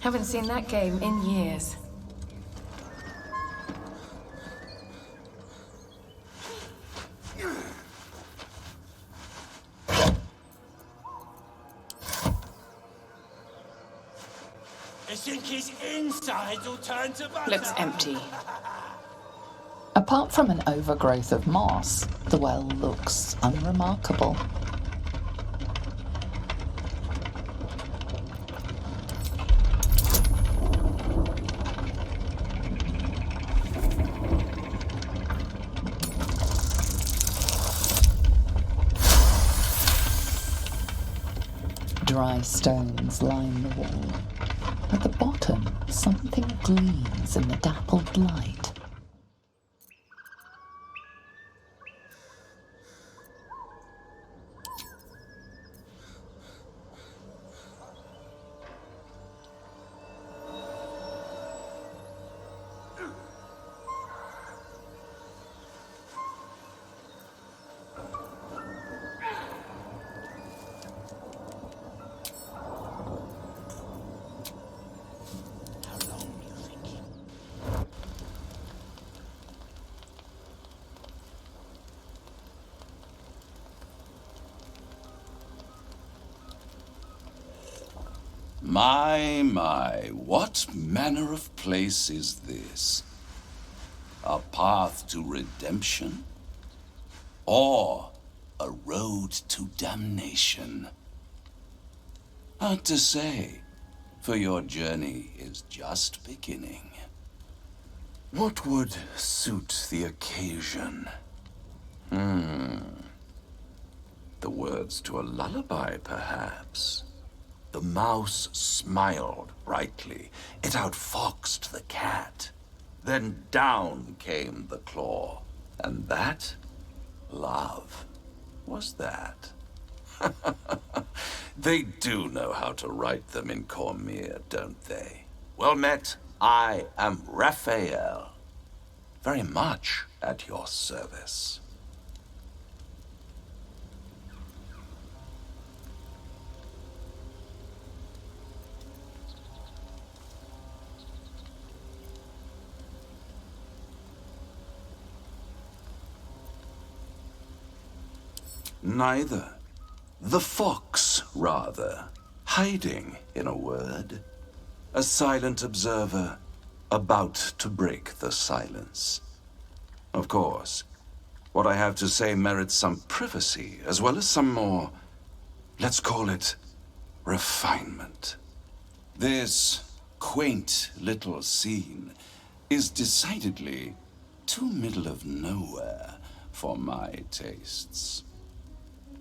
Haven't seen that game in years. I think his insides will turn to butter. Looks empty. Apart from an overgrowth of moss, the well looks unremarkable. Dry stones line the wall. At the bottom, something gleams in the dappled light. My, what manner of place is this? A path to redemption? Or a road to damnation? Hard to say, for your journey is just beginning. What would suit the occasion? The words to a lullaby, perhaps. The mouse smiled brightly. It outfoxed the cat. Then down came the claw. And that, love, was that. They do know how to write them in Cormier, don't they? Well met, I am Raphael. Very much at your service. Neither. The fox, rather. Hiding, in a word. A silent observer, about to break the silence. Of course, what I have to say merits some privacy, as well as some more, let's call it, refinement. This quaint little scene is decidedly too middle of nowhere for my tastes.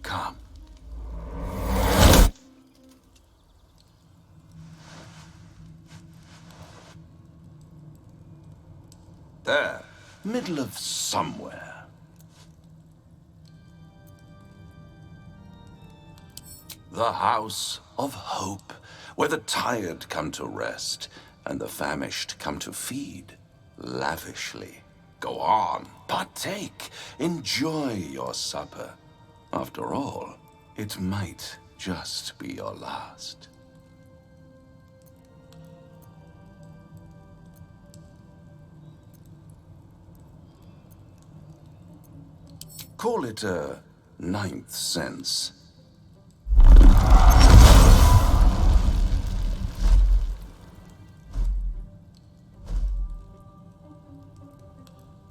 Come. There, middle of somewhere. The House of Hope, where the tired come to rest and the famished come to feed lavishly. Go on, partake, enjoy your supper. After all, it might just be your last. Call it a ninth sense.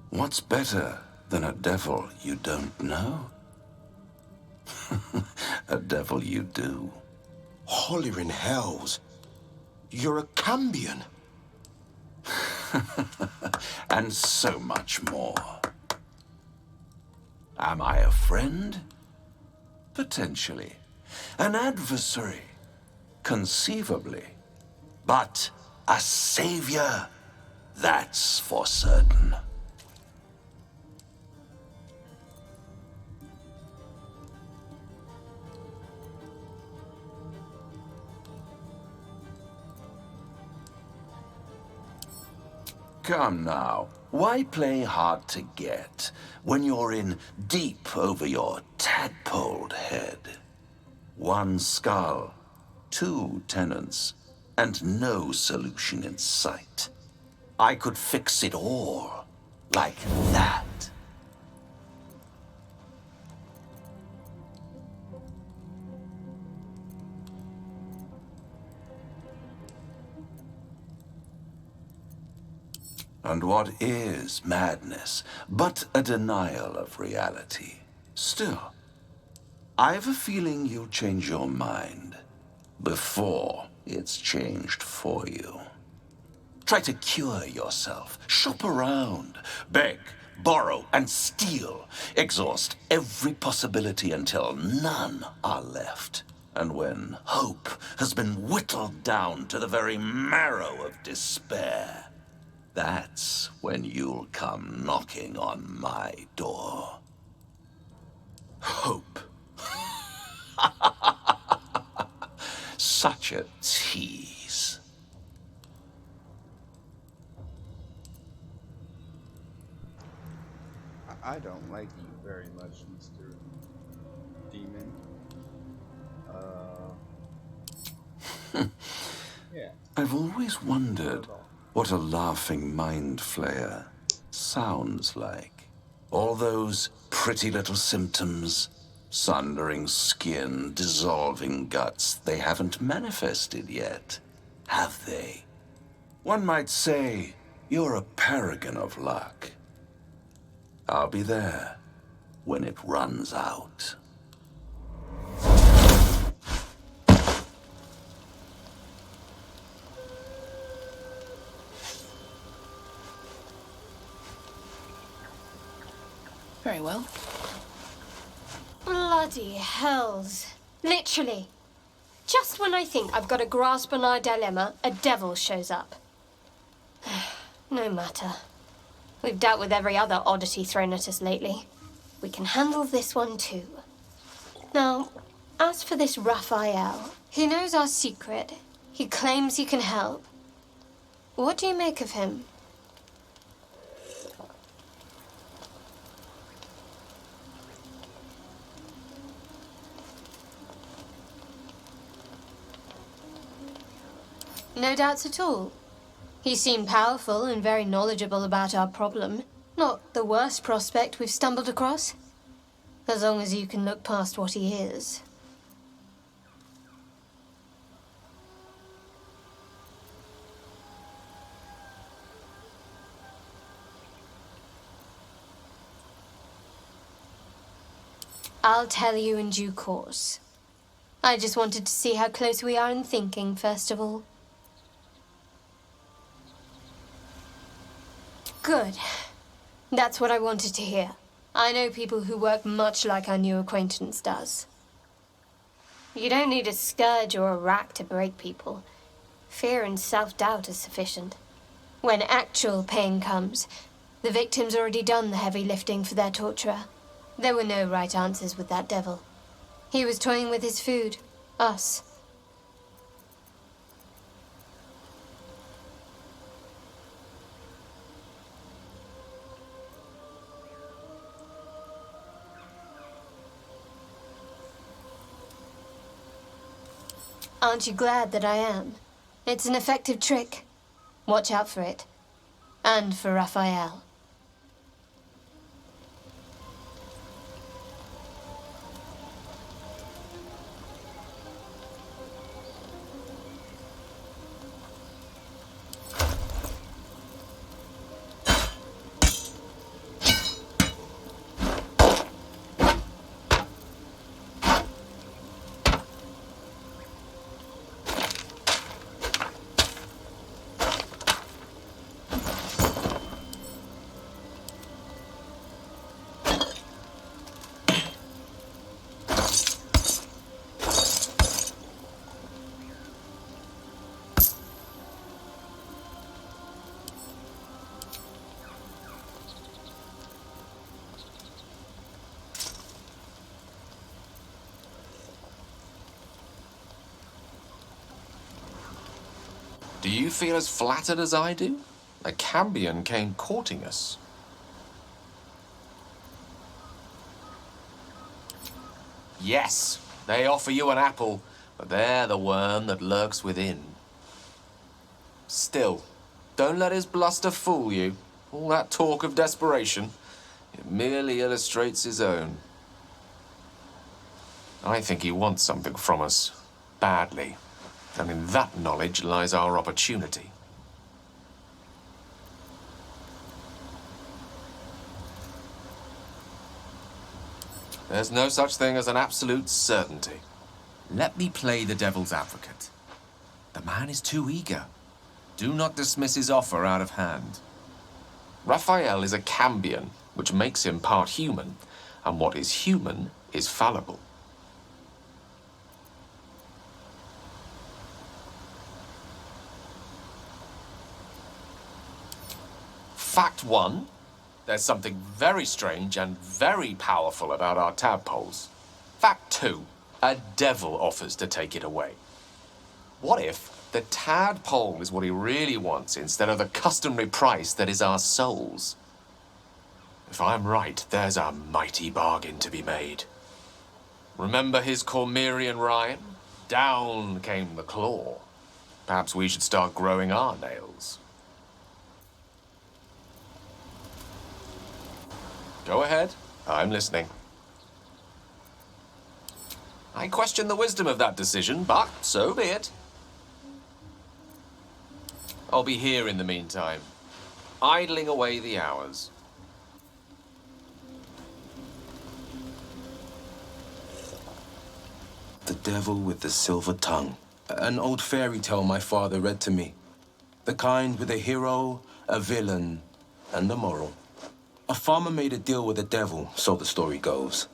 What's better than a devil you don't know? A devil you do. Holler in hells. You're a Cambion. And so much more. Am I a friend? Potentially. An adversary? Conceivably. But a savior? That's for certain. Come now, why play hard to get when you're in deep over your tadpoled head? One skull, two tenants, and no solution in sight. I could fix it all, like that. And what is madness but a denial of reality? Still, I've a feeling you'll change your mind before it's changed for you. Try to cure yourself. Shop around. Beg, borrow, and steal. Exhaust every possibility until none are left. And when hope has been whittled down to the very marrow of despair, that's when you'll come knocking on my door. Hope. Such a tease. I don't like you very much, Mr. Demon. Yeah. I've always wondered what a laughing mind flayer sounds like. All those pretty little symptoms, sundering skin, dissolving guts, they haven't manifested yet, have they? One might say you're a paragon of luck. I'll be there when it runs out. Very well. Bloody hells. Literally. Just when I think I've got a grasp on our dilemma, a devil shows up. No matter. We've dealt with every other oddity thrown at us lately. We can handle this one too. Now, as for this Raphael, he knows our secret. He claims he can help. What do you make of him? No doubts at all. He seemed powerful and very knowledgeable about our problem. Not the worst prospect we've stumbled across. As long as you can look past what he is. I'll tell you in due course. I just wanted to see how close we are in thinking, first of all. Good. That's what I wanted to hear. I know people who work much like our new acquaintance does. You don't need a scourge or a rack to break people. Fear and self-doubt is sufficient. When actual pain comes, the victim's already done the heavy lifting for their torturer. There were no right answers with that devil. He was toying with his food. Us. Aren't you glad that I am? It's an effective trick. Watch out for it. And for Raphael. Do you feel as flattered as I do? A Cambion came courting us. Yes, they offer you an apple, but they're the worm that lurks within. Still, don't let his bluster fool you. All that talk of desperation, it merely illustrates his own. I think he wants something from us, badly, and in that knowledge lies our opportunity. There's no such thing as an absolute certainty. Let me play the devil's advocate. The man is too eager. Do not dismiss his offer out of hand. Raphael is a Cambion, which makes him part human, and what is human is fallible. Fact 1, there's something very strange and very powerful about our tadpoles. Fact 2, a devil offers to take it away. What if the tadpole is what he really wants instead of the customary price that is our souls? If I'm right, there's a mighty bargain to be made. Remember his Cormyrean rhyme? Down came the claw. Perhaps we should start growing our nails. Go ahead. I'm listening. I question the wisdom of that decision, but so be it. I'll be here in the meantime, idling away the hours. The devil with the silver tongue. An old fairy tale my father read to me. The kind with a hero, a villain, and a moral. A farmer made a deal with the devil, so the story goes.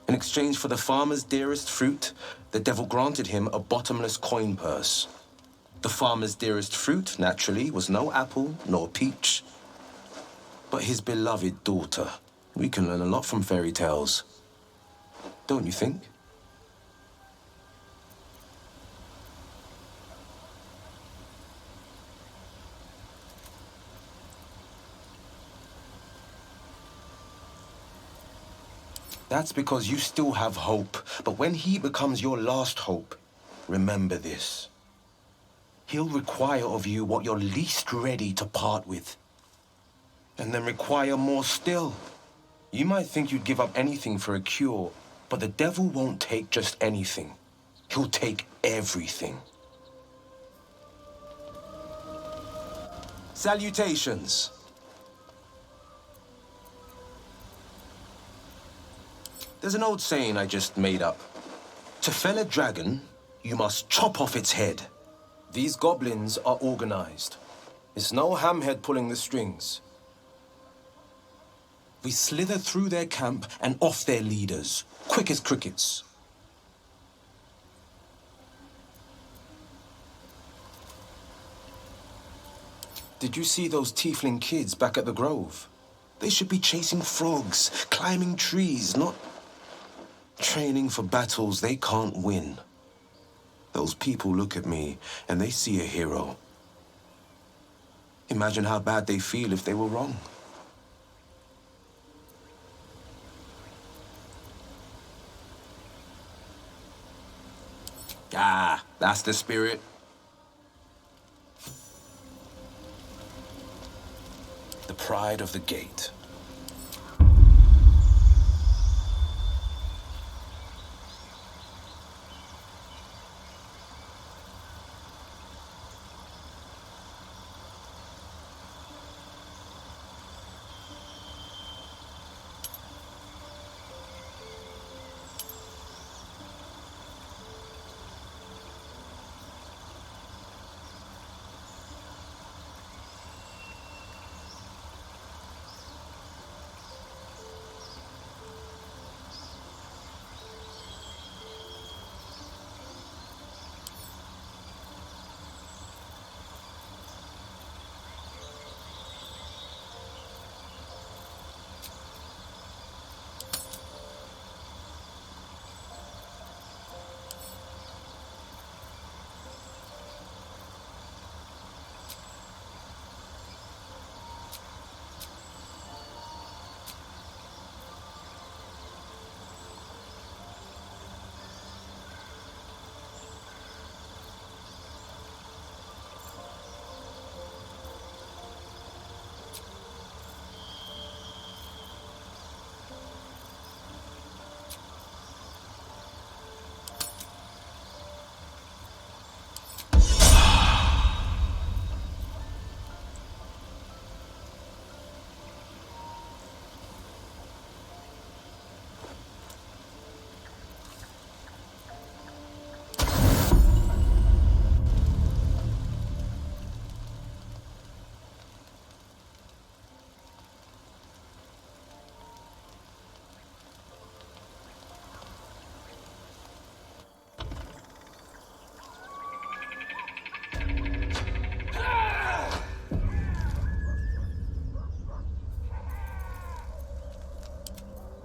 In exchange for the farmer's dearest fruit, the devil granted him a bottomless coin purse. The farmer's dearest fruit, naturally, was no apple nor peach, but his beloved daughter. We can learn a lot from fairy tales, don't you think? That's because you still have hope. But when he becomes your last hope, remember this. He'll require of you what you're least ready to part with. And then require more still. You might think you'd give up anything for a cure, but the devil won't take just anything. He'll take everything. Salutations. There's an old saying I just made up. To fell a dragon, you must chop off its head. These goblins are organized. It's no hamhead pulling the strings. We slither through their camp and off their leaders, quick as crickets. Did you see those tiefling kids back at the Grove? They should be chasing frogs, climbing trees, not training for battles they can't win. Those people look at me and they see a hero. Imagine how bad they feel if they were wrong. Ah, that's the spirit. The pride of the gate.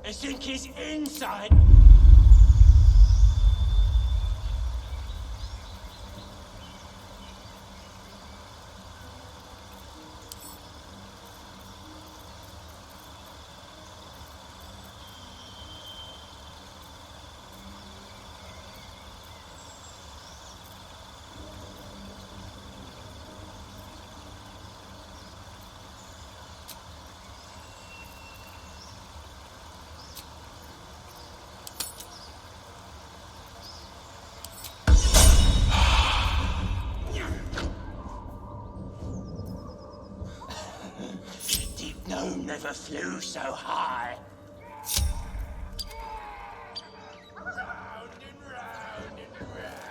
I think he's inside. No, never flew so high. Round and round and round.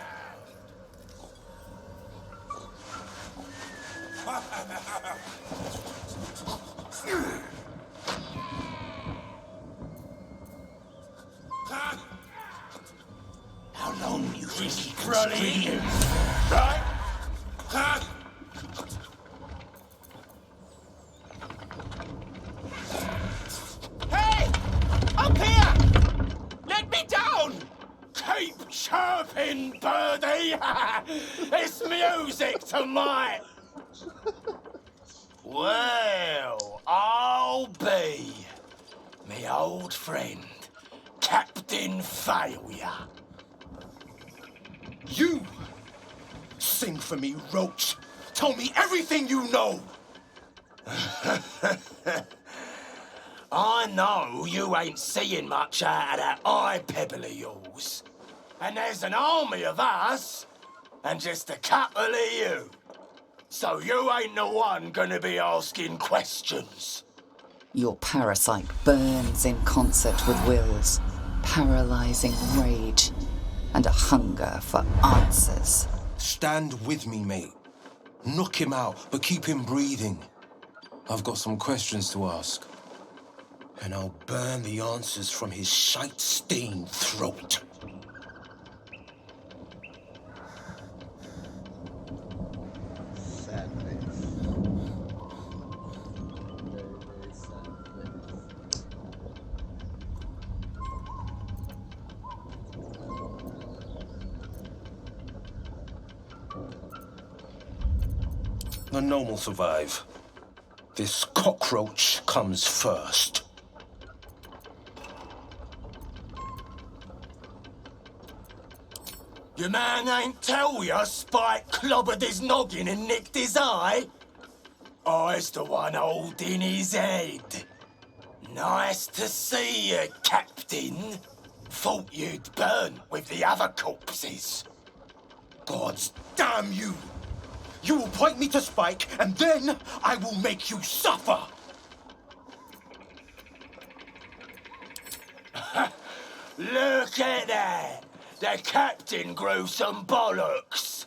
How long you think he can scream? Right? Hey! Up here! Let me down! Keep chirping, birdie! It's music to my... Well, I'll be me old friend, Captain Failure. You! Sing for me, Roach. Tell me everything you know. I know you ain't seeing much out of that eye pebble of yours. And there's an army of us, and just a couple of you. So you ain't the one gonna be asking questions. Your parasite burns in concert with Will's, paralyzing rage and a hunger for answers. Stand with me, mate. Knock him out, but keep him breathing. I've got some questions to ask. And I'll burn the answers from his shite-stained throat. Sad face. Very, very sad face. The gnome will survive. This cockroach comes first. Your man ain't tell you Spike clobbered his noggin and nicked his eye? I's the one holding his head. Nice to see you, Captain. Thought you'd burn with the other corpses. Gods damn you! You will point me to Spike, and then I will make you suffer! Look at that! The captain grew some bollocks!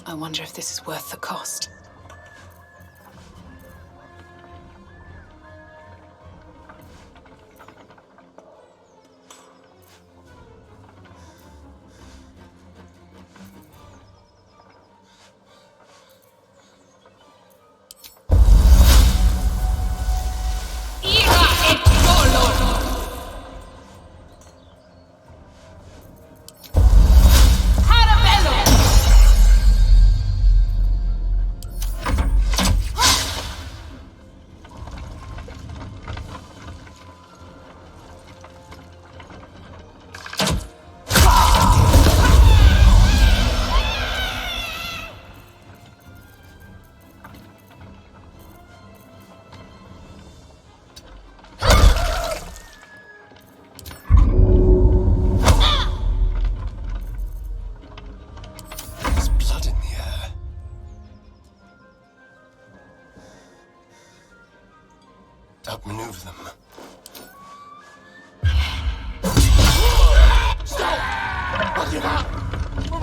I wonder if this is worth the cost.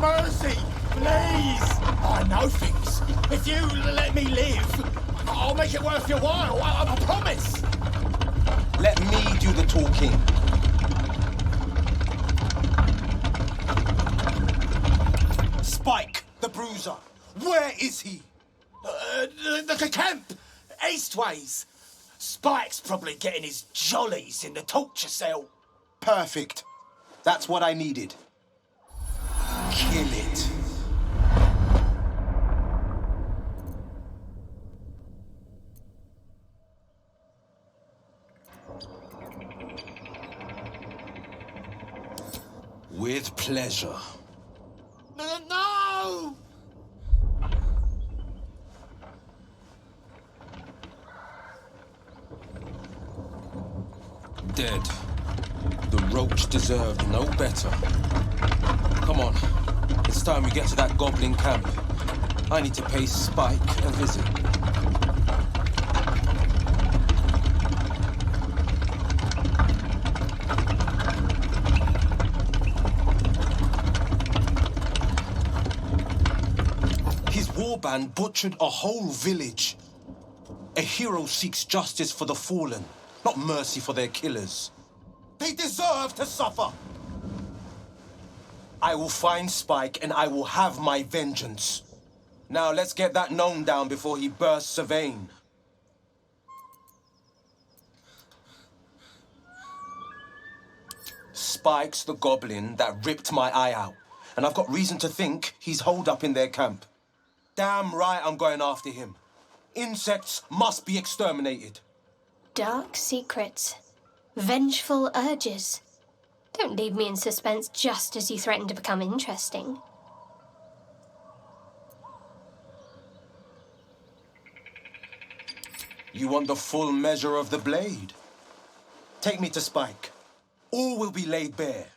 mercy, please! I know things. If you let me live, I'll make it worth your while. I promise. Let me do the talking. Spike, the bruiser. Where is he? The camp, eastways. Spike's probably getting his jollies in the torture cell. Perfect. That's what I needed. Kill it. With pleasure. No! Dead. The roach deserved no better. Come on. It's time we get to that goblin camp. I need to pay Spike a visit. His warband butchered a whole village. A hero seeks justice for the fallen, not mercy for their killers. They deserve to suffer. I will find Spike and I will have my vengeance. Now let's get that gnome down before he bursts a vein. Spike's the goblin that ripped my eye out, and I've got reason to think he's holed up in their camp. Damn right I'm going after him. Insects must be exterminated. Dark secrets. Vengeful urges. Don't leave me in suspense just as you threaten to become interesting. You want the full measure of the blade? Take me to Spike. All will be laid bare.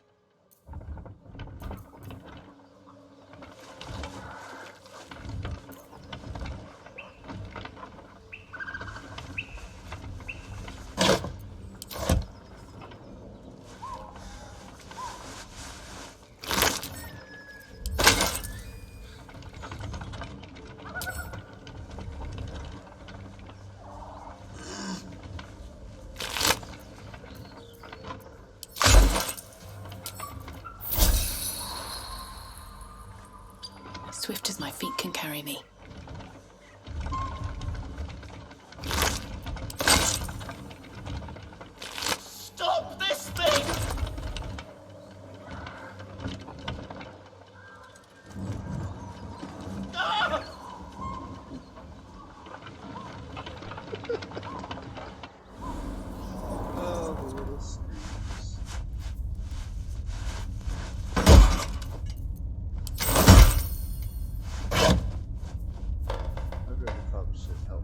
Swift as my feet can carry me. Stop this thing! Ah! Oh, the little screams. I'd rather probably should help.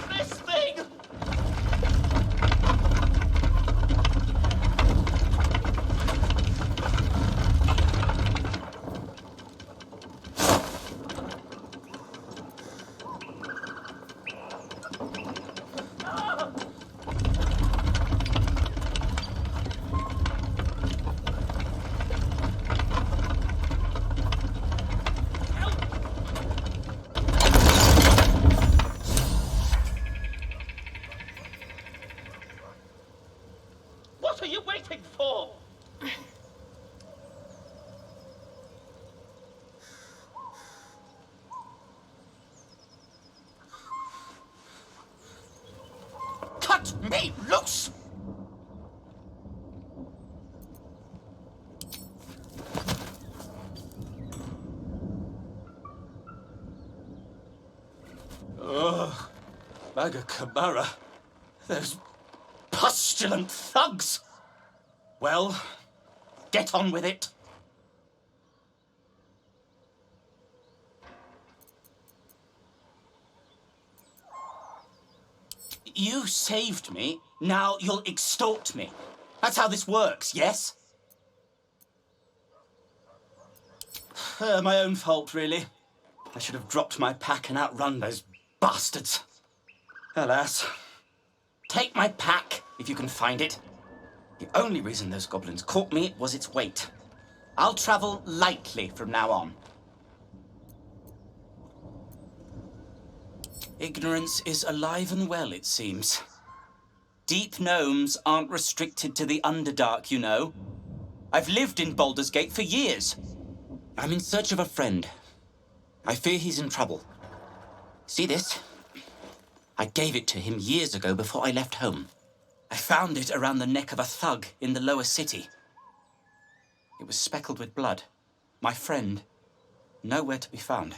This thing! What are you waiting for? Cut me loose! Ugh, Maga Kamara. Those pustulant thugs. Well, get on with it. You saved me, now you'll extort me. That's how this works, yes? My own fault, really. I should have dropped my pack and outrun those bastards. Alas. Take my pack, if you can find it. The only reason those goblins caught me was its weight. I'll travel lightly from now on. Ignorance is alive and well, it seems. Deep gnomes aren't restricted to the Underdark, you know. I've lived in Baldur's Gate for years. I'm in search of a friend. I fear he's in trouble. See this? I gave it to him years ago before I left home. I found it around the neck of a thug in the lower city. It was speckled with blood. My friend, nowhere to be found.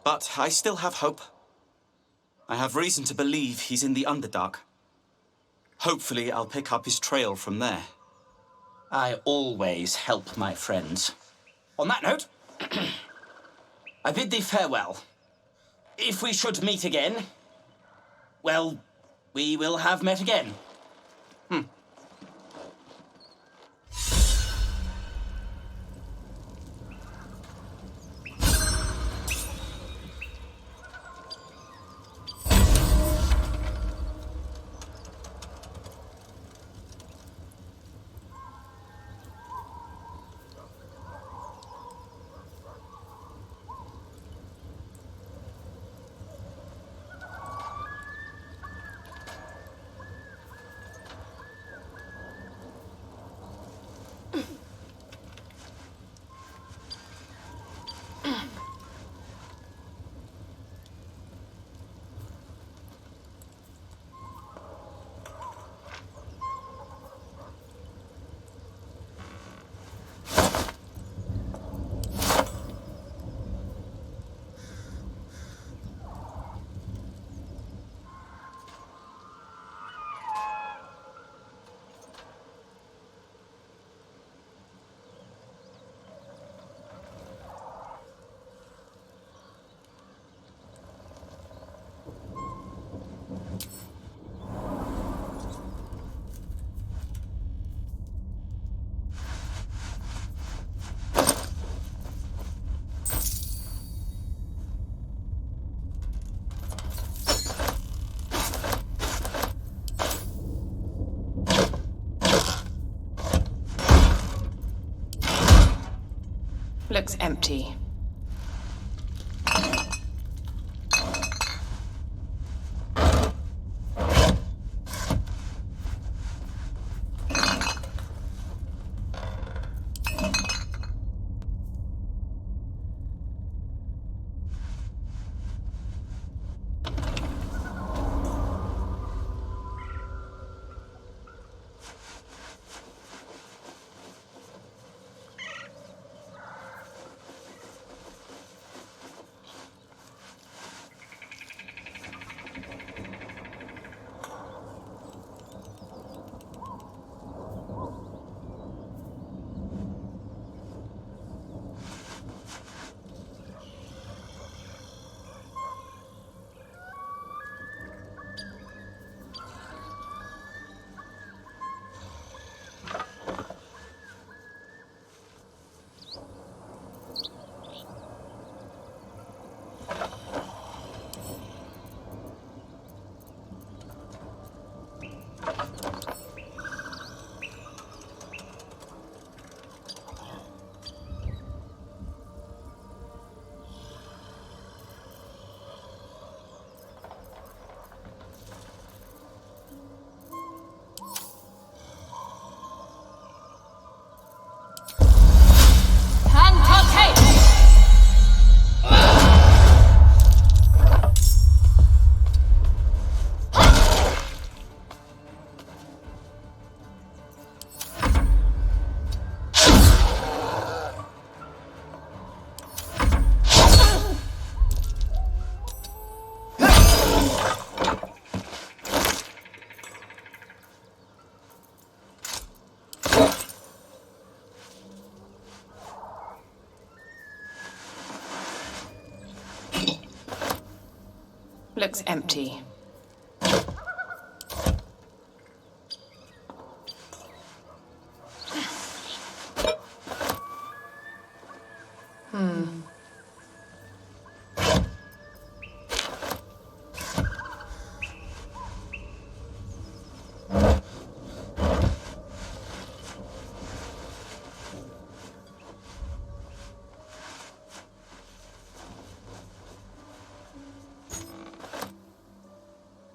But I still have hope. I have reason to believe he's in the Underdark. Hopefully, I'll pick up his trail from there. I always help my friends. On that note, I bid thee farewell. If we should meet again, well, we will have met again. Looks empty. Looks empty.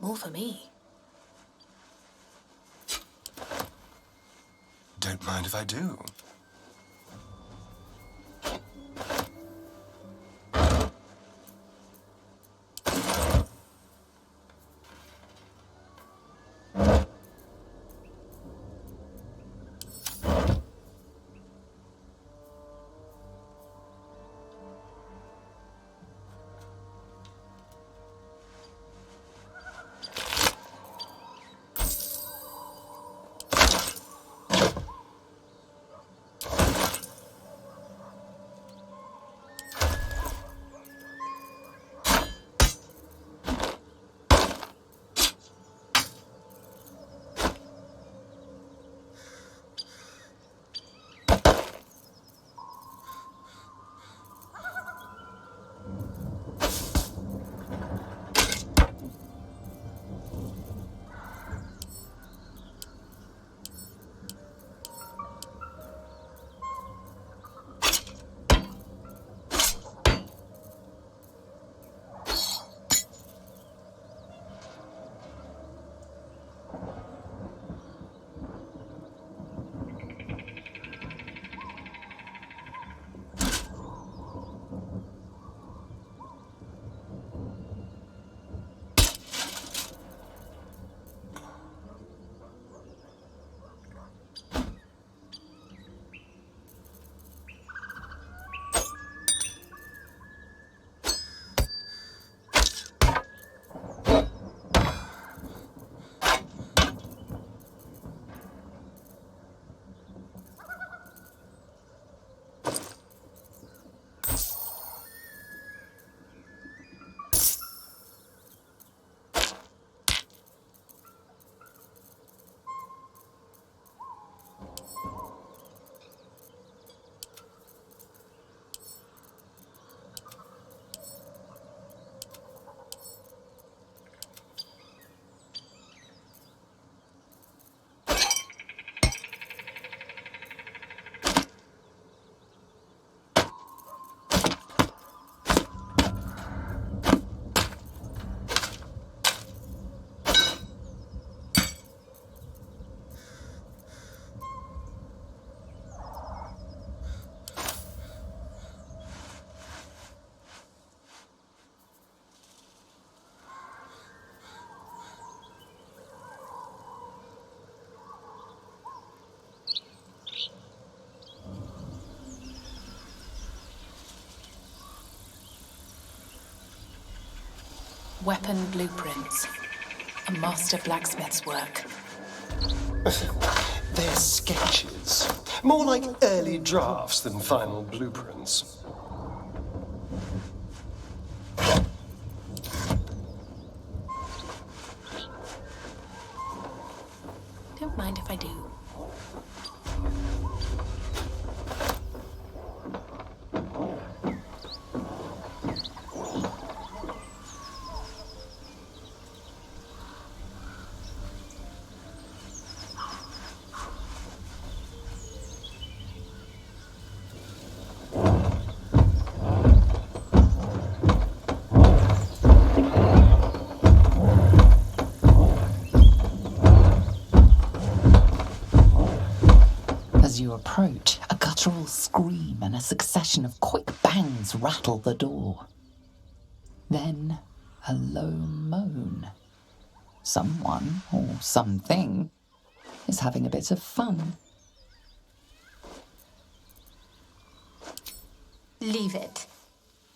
More for me. Don't mind if I do. Weapon blueprints. A master blacksmith's work. They're sketches. More like early drafts than final blueprints. Don't mind if I do. As you approach, a guttural scream and a succession of quick bangs rattle the door. Then, a low moan. Someone, or something, is having a bit of fun. Leave it.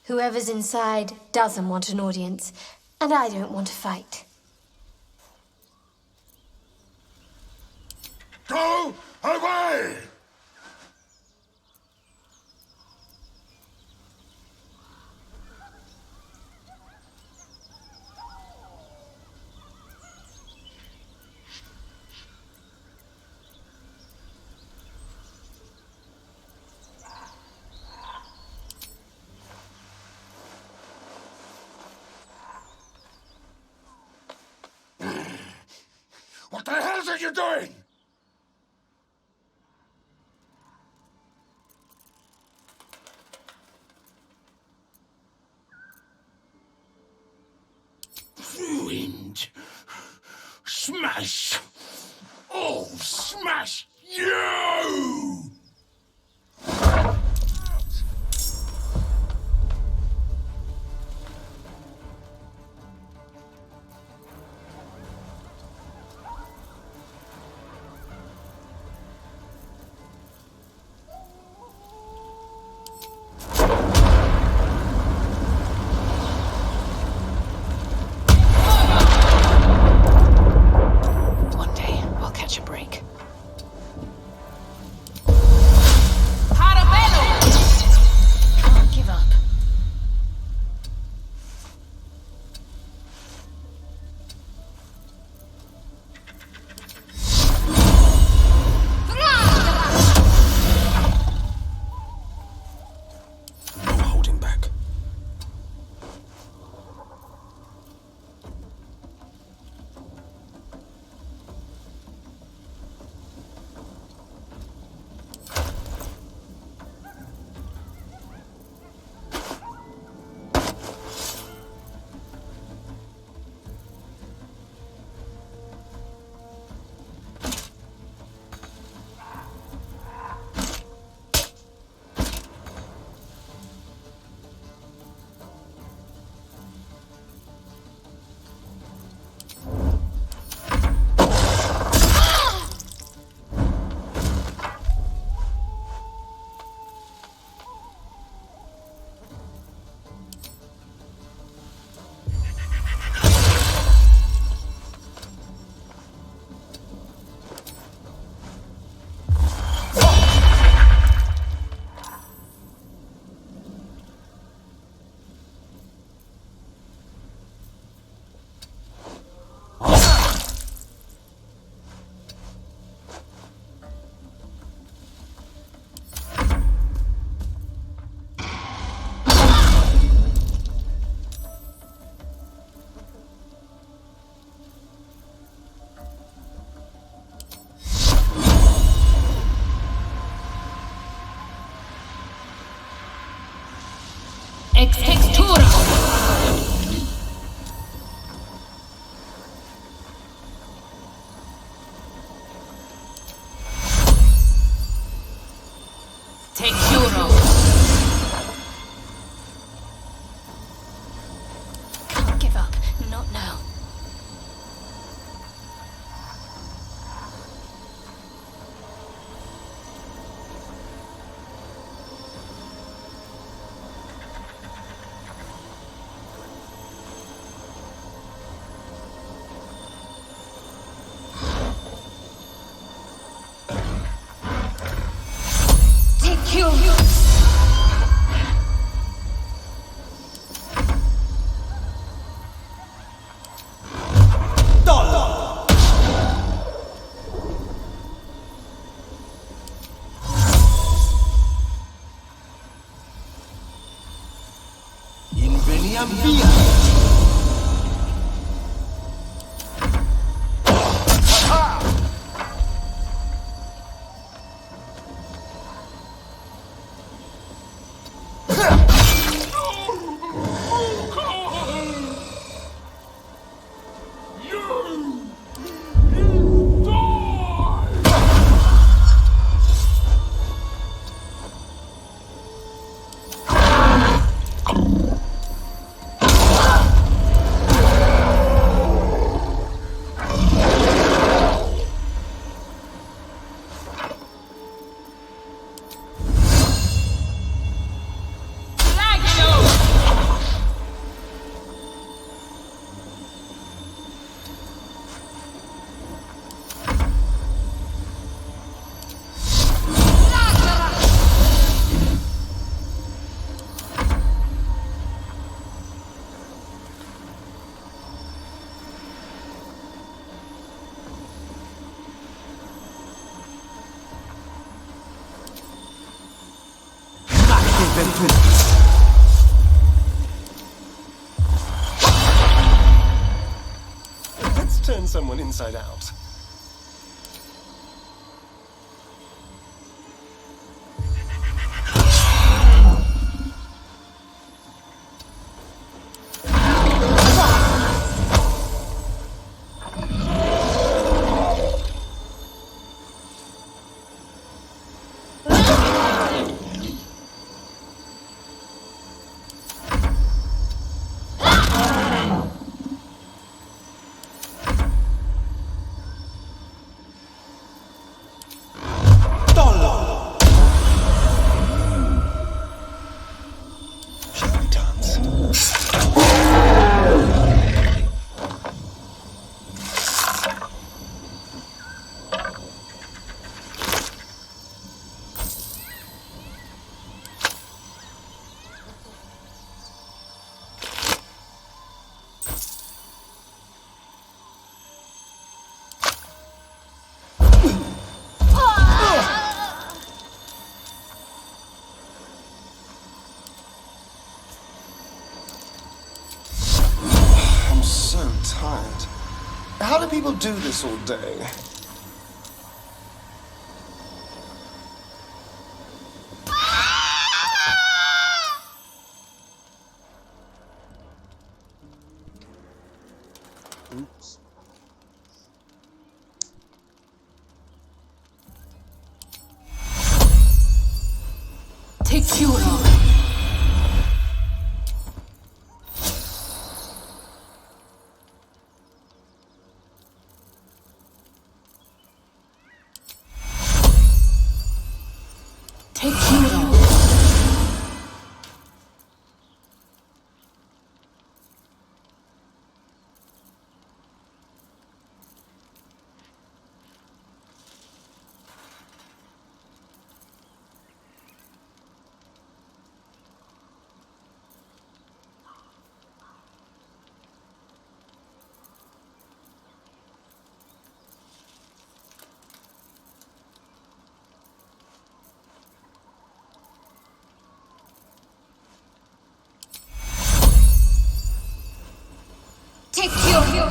Whoever's inside doesn't want an audience, and I don't want to fight. Go away! What are you doing? Ruined. Smash. Oh, smash you! One day, I'll catch a break. Can't give up. No holding back. Can't give up. Not now. Take you. Inveniam via. Let's turn someone inside out. People do this all day. Oops. Take Curo. Take Curo. Take Curo.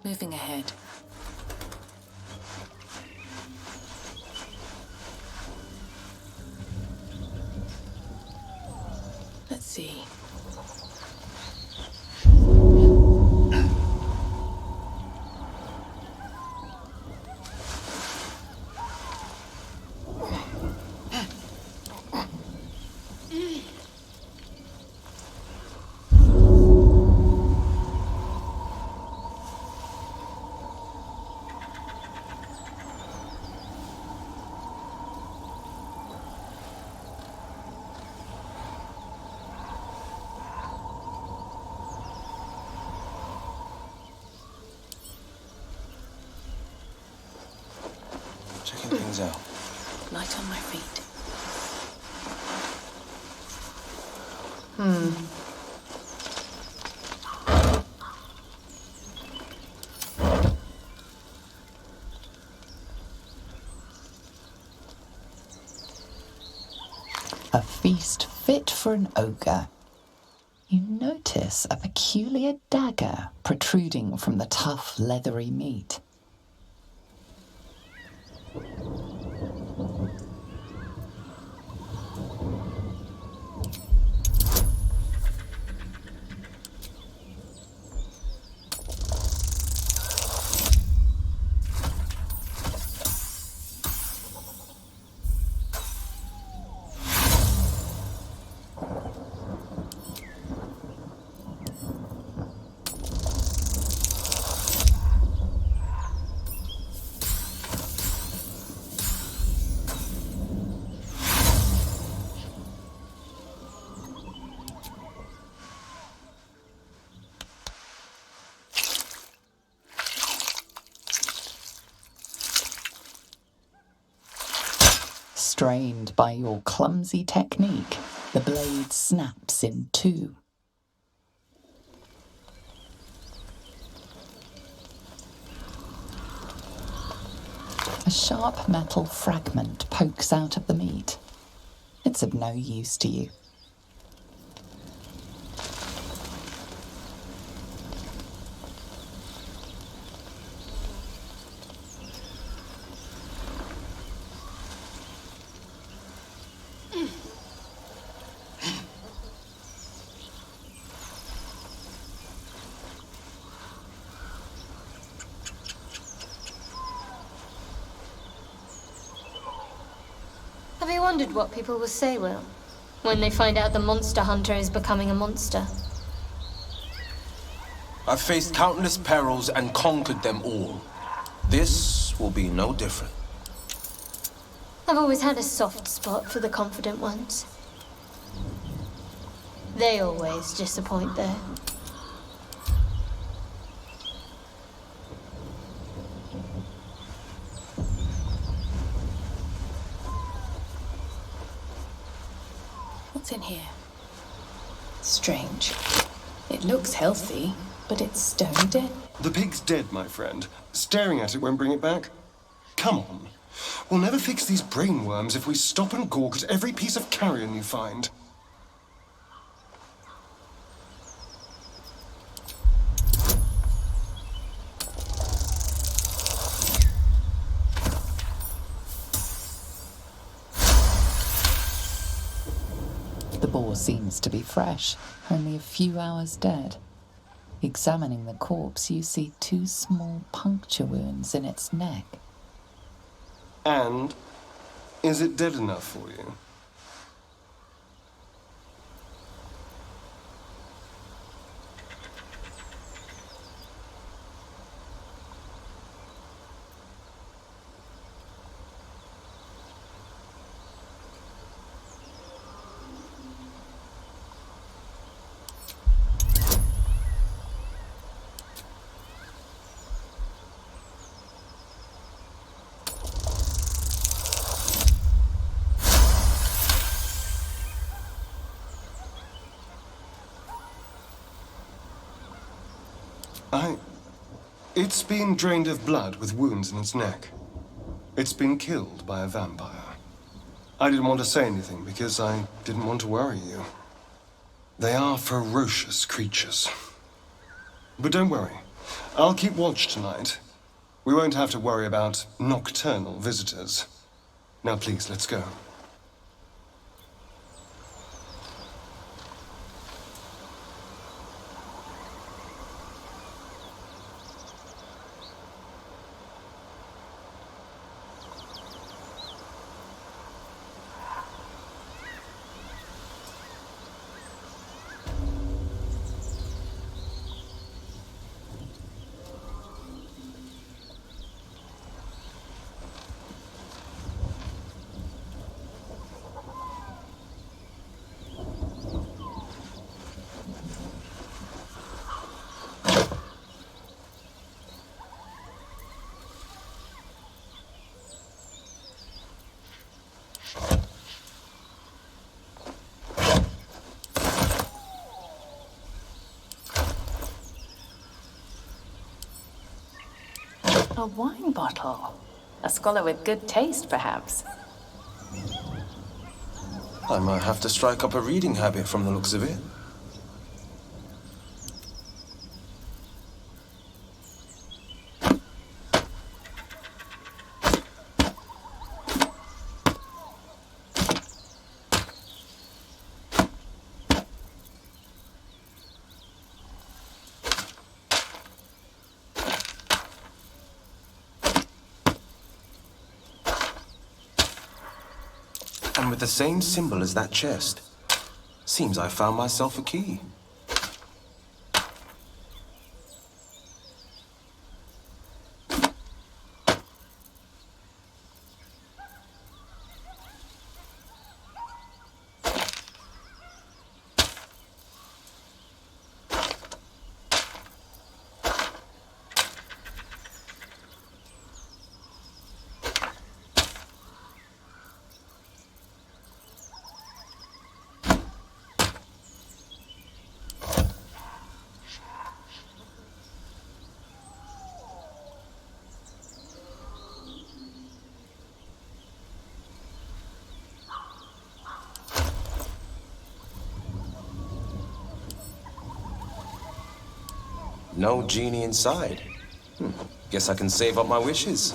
Moving ahead. Let's see. Checking things out. Light on my feet. A feast fit for an ogre. You notice a peculiar dagger protruding from the tough, leathery meat. Strained by your clumsy technique, the blade snaps in two. A sharp metal fragment pokes out of the meat. It's of no use to you. Have you wondered what people will say, Will, when they find out the monster hunter is becoming a monster? I've faced countless perils and conquered them all. This will be no different. I've always had a soft spot for the confident ones. They always disappoint, though. What's in here? Strange. It looks healthy, but it's stone dead. The pig's dead, my friend. Staring at it won't bring it back. Come on. We'll never fix these brainworms if we stop and gawk at every piece of carrion you find. The boar seems to be fresh, only a few hours dead. Examining the corpse, you see 2 small puncture wounds in its neck. And is it dead enough for you? It's been drained of blood with wounds in its neck. It's been killed by a vampire. I didn't want to say anything because I didn't want to worry you. They are ferocious creatures. But don't worry. I'll keep watch tonight. We won't have to worry about nocturnal visitors. Now please, let's go. A wine bottle. A scholar with good taste, perhaps. I might have to strike up a reading habit from the looks of it. And with the same symbol as that chest. Seems I found myself a key. No genie inside. Guess I can save up my wishes.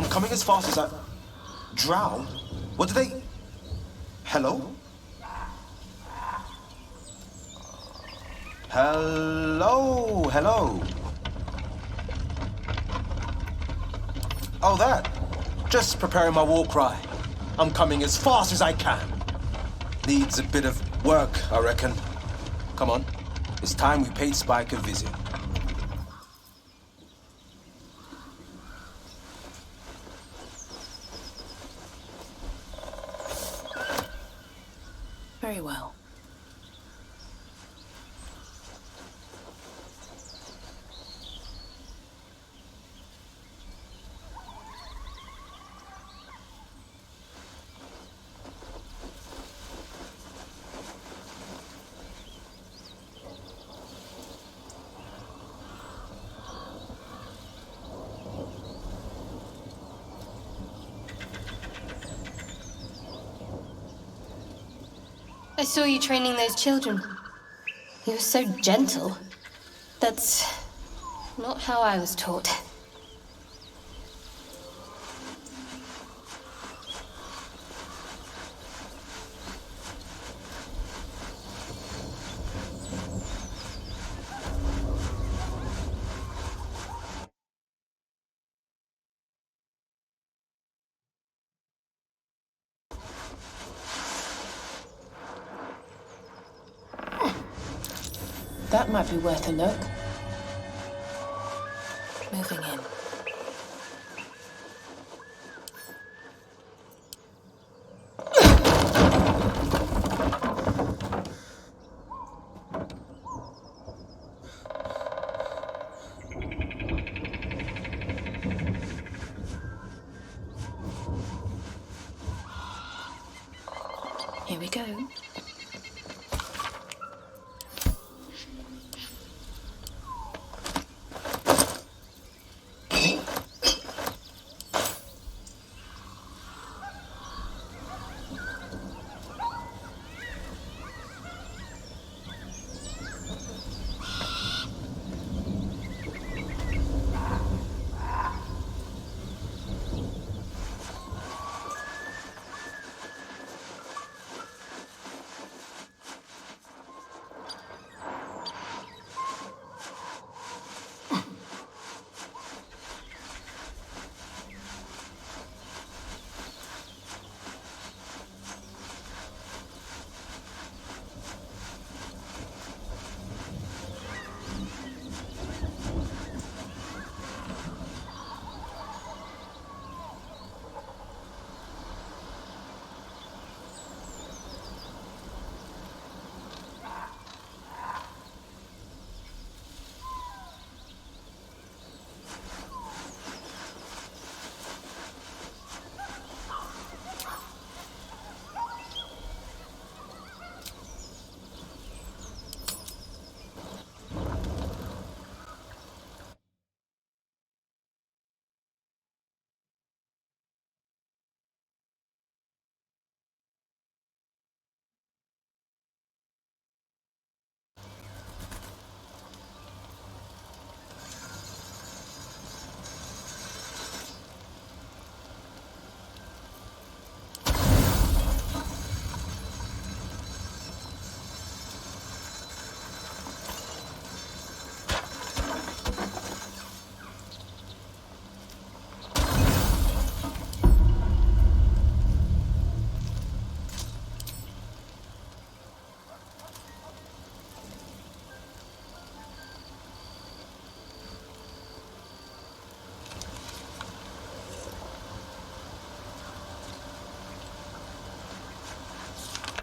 coming as fast as I... Drow? What do they... Hello? Hello? Hello? Oh, that. Just preparing my war cry. I'm coming as fast as I can. Needs a bit of work, I reckon. Come on. It's time we paid Spike a visit. Very well. I saw you training those children. You were so gentle. That's not how I was taught. That might be worth a look. Moving in. Here we go.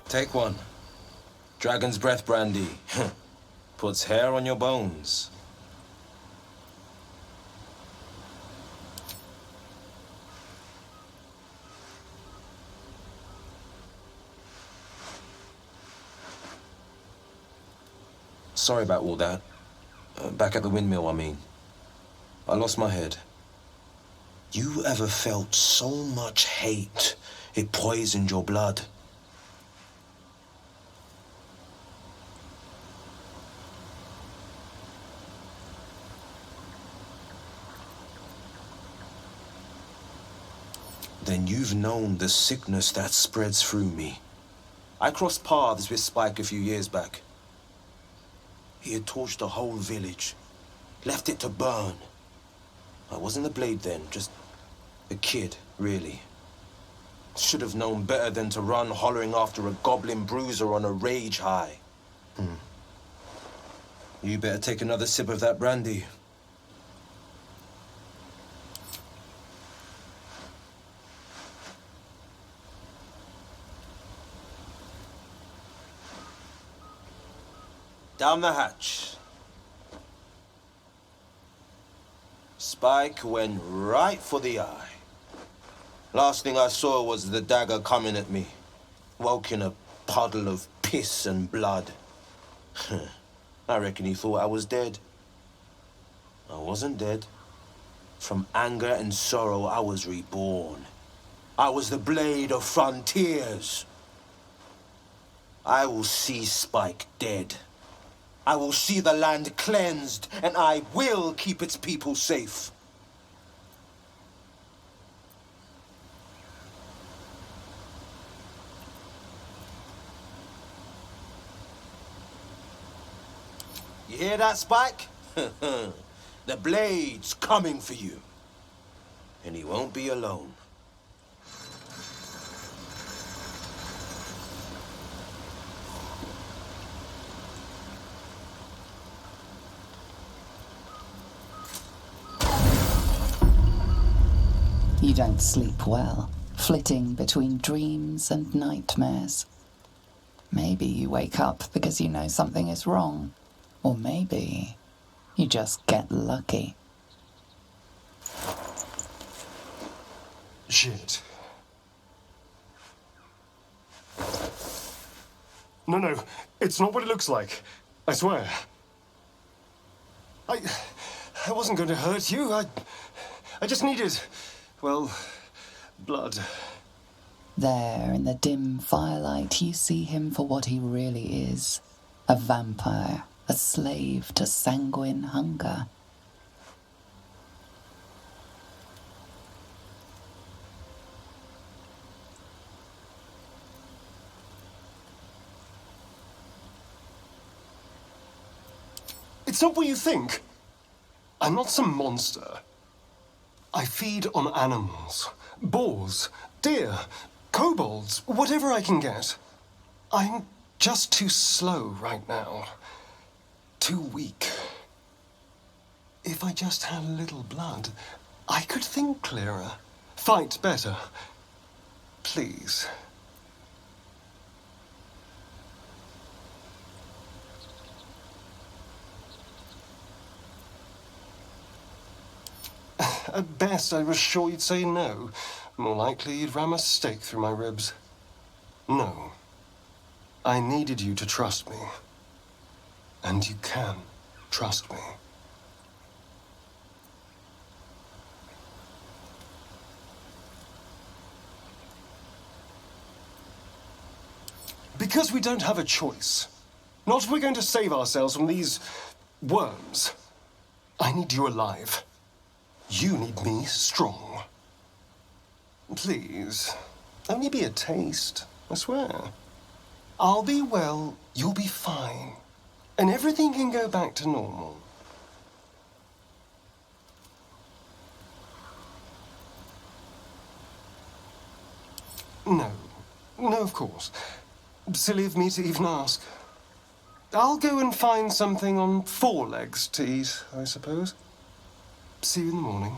Take one. Dragon's breath brandy. Puts hair on your bones. Sorry about all that. Back at the windmill, I mean. I lost my head. You ever felt so much hate it poisoned your blood? Then you've known the sickness that spreads through me. I crossed paths with Spike a few years back. He had torched the whole village, left it to burn. I wasn't a blade then, just a kid, really. Should have known better than to run hollering after a goblin bruiser on a rage high. You better take another sip of that brandy. Down the hatch. Spike went right for the eye. Last thing I saw was the dagger coming at me, woke in a puddle of piss and blood. I reckon he thought I was dead. I wasn't dead. From anger and sorrow, I was reborn. I was the blade of frontiers. I will see Spike dead. I will see the land cleansed, and I will keep its people safe. You hear that, Spike? The blade's coming for you. And he won't be alone. You don't sleep well, flitting between dreams and nightmares. Maybe you wake up because you know something is wrong. Or maybe you just get lucky. Shit. No, it's not what it looks like. I swear. I wasn't going to hurt you. I just needed, well, blood. There, in the dim firelight, you see him for what he really is. A vampire, a slave to sanguine hunger. It's not what you think. I'm not some monster. I feed on animals. Boars, deer, kobolds, whatever I can get. I'm just too slow right now. Too weak. If I just had a little blood, I could think clearer, fight better. Please. At best, I was sure you'd say no. More likely, you'd ram a stake through my ribs. No. I needed you to trust me. And you can trust me. Because we don't have a choice. Not if we're going to save ourselves from these worms. I need you alive. You need me strong. Please, only be a taste, I swear. I'll be well, you'll be fine. And everything can go back to normal. No, of course. Silly of me to even ask. I'll go and find something on 4 legs to eat, I suppose. See you in the morning.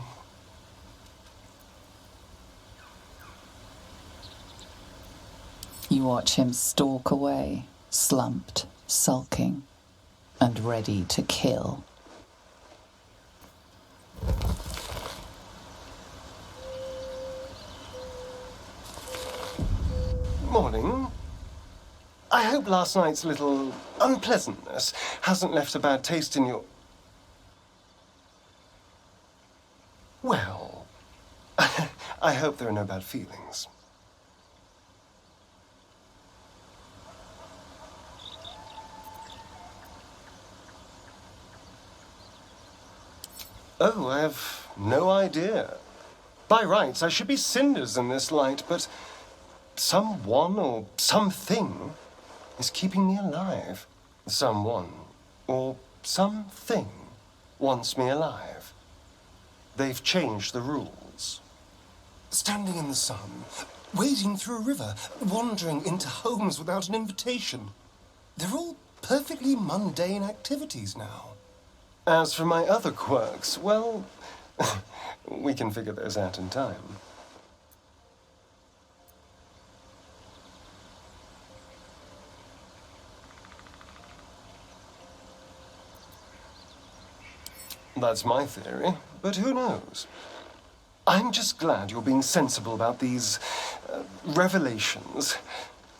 You watch him stalk away, slumped, sulking, and ready to kill. Morning. I hope last night's little unpleasantness hasn't left a bad taste in your... Well, I hope there are no bad feelings. Oh, I have no idea. By rights, I should be cinders in this light, but someone or something is keeping me alive. Someone or something wants me alive. They've changed the rules. Standing in the sun, wading through a river, wandering into homes without an invitation. They're all perfectly mundane activities now. As for my other quirks, well, we can figure those out in time. That's my theory, but who knows? I'm just glad you're being sensible about these revelations.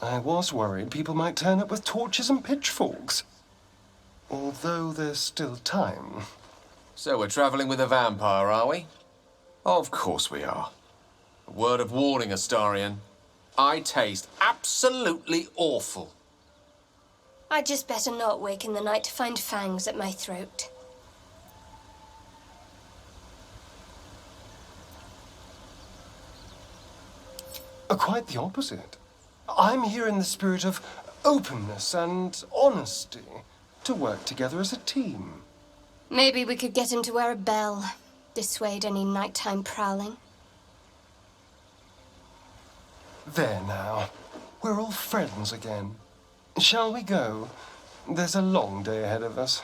I was worried people might turn up with torches and pitchforks. Although there's still time. So we're traveling with a vampire, are we? Of course we are. A word of warning, Astarion. I taste absolutely awful. I'd just better not wake in the night to find fangs at my throat. Quite the opposite. I'm here in the spirit of openness and honesty to work together as a team. Maybe we could get him to wear a bell. Dissuade any nighttime prowling. There now. We're all friends again. Shall we go? There's a long day ahead of us.